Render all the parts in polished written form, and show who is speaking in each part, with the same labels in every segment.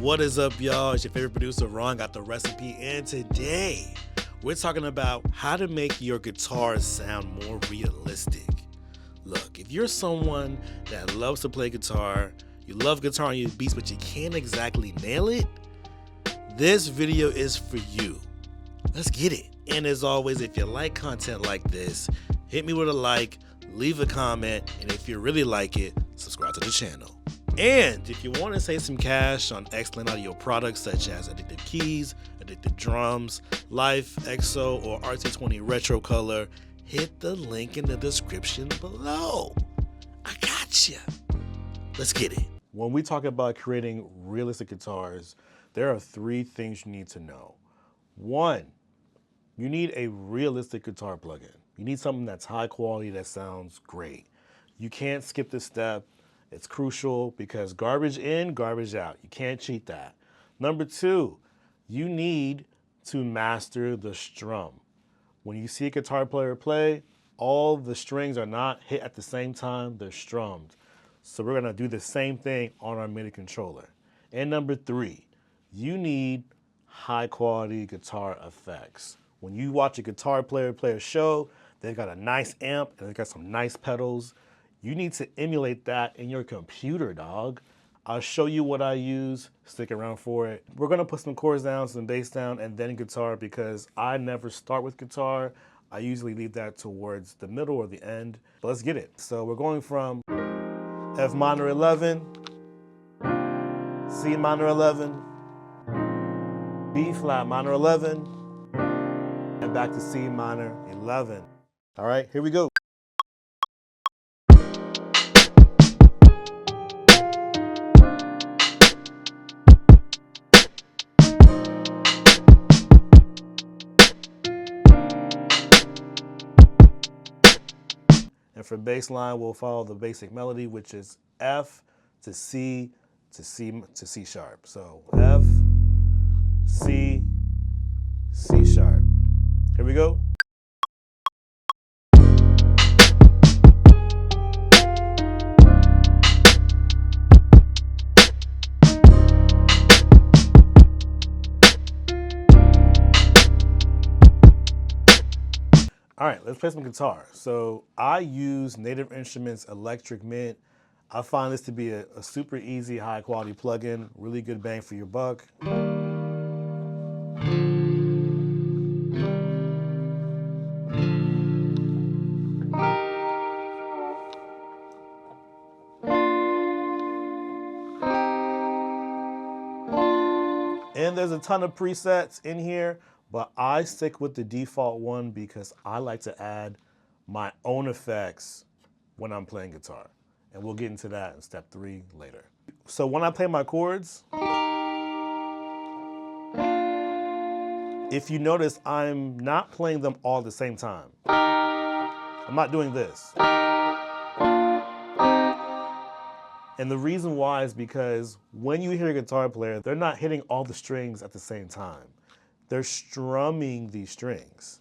Speaker 1: What is up, y'all? It's your favorite producer, Ron. Got the recipe, and today we're talking about how to make your guitar sound more realistic. Look, if you're someone that loves to play guitar, you love guitar on your beats, but you can't exactly nail it, this video is for you. Let's get it. And as always, if you like content like this, hit me with a like, leave a comment, and if you really like it, subscribe to the channel. And if you want to save some cash on excellent audio products such as Addictive keys, Addictive drums, Life, EXO, or RT20 Retro Color, hit the link in the description below. I got you. Let's get it. When we talk about creating realistic guitars, there are three things you need to know. One, you need a realistic guitar plugin. You need something that's high quality, that sounds great. You can't skip this step. It's crucial because garbage in, garbage out. You can't cheat that. Number two, you need to master the strum. When you see a guitar player play, all the strings are not hit at the same time, they're strummed. So we're gonna do the same thing on our MIDI controller. And number three, you need high quality guitar effects. When you watch a guitar player play a show, they've got a nice amp and they've got some nice pedals. You need to emulate that in your computer, dog. I'll show you what I use, stick around for it. We're gonna put some chords down, some bass down, and then guitar because I never start with guitar. I usually leave that towards the middle or the end, but let's get it. So we're going from F minor 11, C minor 11, B flat minor 11, and back to C minor 11. All right, here we go. And for bass line, we'll follow the basic melody, which is F to C to C to C sharp. So F, C, C sharp. Here we go. All right, let's play some guitar. So I use Native Instruments Electric Mint. I find this to be a super easy, high quality plugin, really good bang for your buck. And there's a ton of presets in here, but I stick with the default one because I like to add my own effects when I'm playing guitar. And we'll get into that in step 3 later. So when I play my chords, if you notice, I'm not playing them all at the same time. I'm not doing this. And the reason why is because when you hear a guitar player, they're not hitting all the strings at the same time. They're strumming these strings.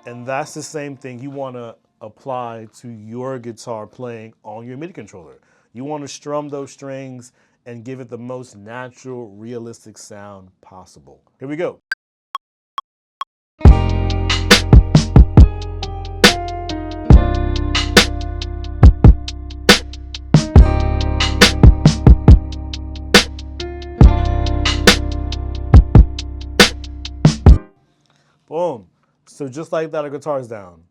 Speaker 1: And that's the same thing you want to apply to your guitar playing on your MIDI controller. You want to strum those strings and give it the most natural, realistic sound possible. Here we go. Boom. So just like that, our guitar's down.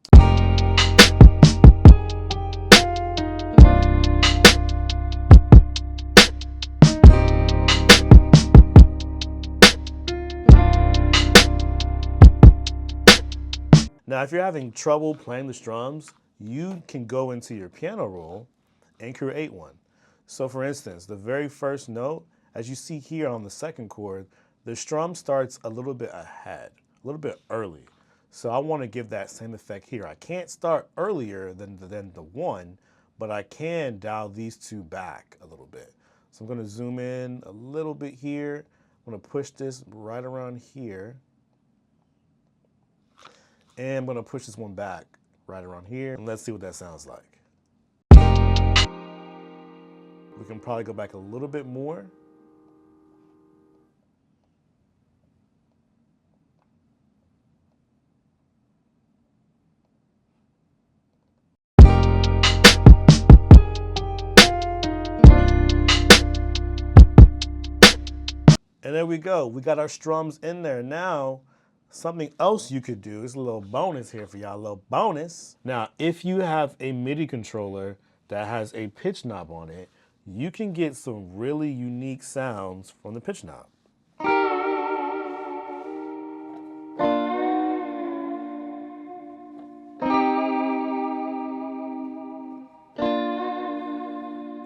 Speaker 1: Now, if you're having trouble playing the strums, you can go into your piano roll and create one. So for instance, the very first note, as you see here on the second chord, the strum starts a little bit ahead, a little bit early. So I want to give that same effect here. I can't start earlier than the 1, but I can dial these 2 back a little bit. So I'm going to zoom in a little bit here. I'm going to push this right around here. And I'm going to push this one back right around here. And let's see what that sounds like. We can probably go back a little bit more. And there we go. We got our strums in there. Now, something else you could do is a little bonus here for y'all, a little bonus. Now, if you have a MIDI controller that has a pitch knob on it, you can get some really unique sounds from the pitch knob.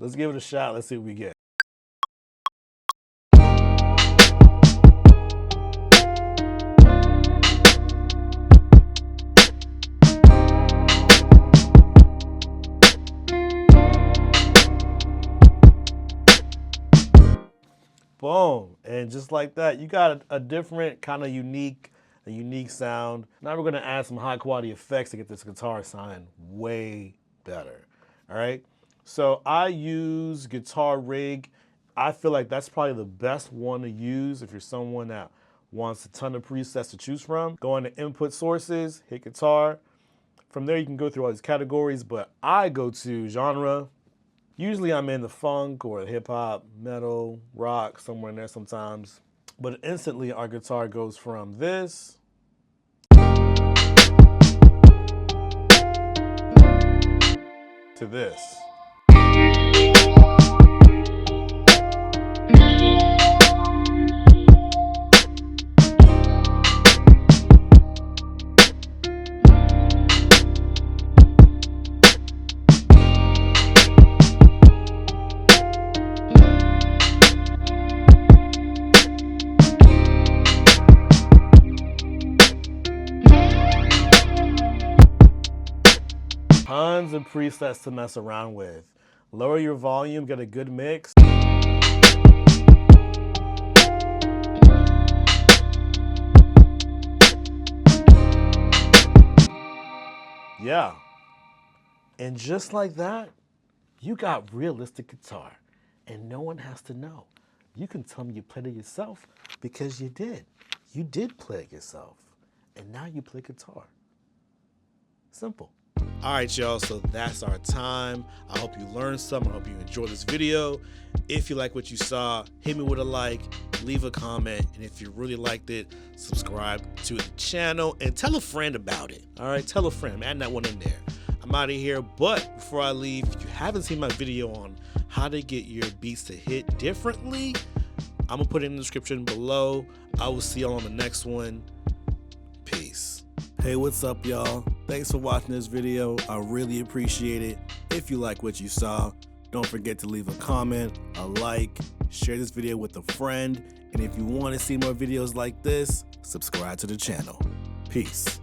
Speaker 1: Let's give it a shot. Let's see what we get. Boom. And just like that, you got a different kind of unique sound. Now we're gonna add some high quality effects to get this guitar sounding way better. All right. So I use Guitar Rig. I feel like that's probably the best one to use if you're someone that wants a ton of presets to choose from. Go into input sources, hit guitar. From there you can go through all these categories, but I go to genre. Usually I'm in the funk or hip hop, metal, rock, somewhere in there sometimes. But instantly our guitar goes from this to this. Tons of presets to mess around with. Lower your volume, get a good mix. Yeah. And just like that, you got realistic guitar. And no one has to know. You can tell me you played it yourself because you did. You did play it yourself. And now you play guitar. Simple. All right, y'all, so that's our time. I hope you learned something. I hope you enjoyed this video. If you like what you saw, hit me with a like, leave a comment, and if you really liked it, subscribe to the channel and tell a friend about it. All right, tell a friend, add that one in there. I'm out of here, but before I leave, if you haven't seen my video on how to get your beats to hit differently, I'm gonna put it in the description below. I will see y'all on the next one. Peace. Hey, what's up, y'all? Thanks for watching this video. I really appreciate it. If you like what you saw, don't forget to leave a comment, a like, share this video with a friend, and if you want to see more videos like this, subscribe to the channel. Peace.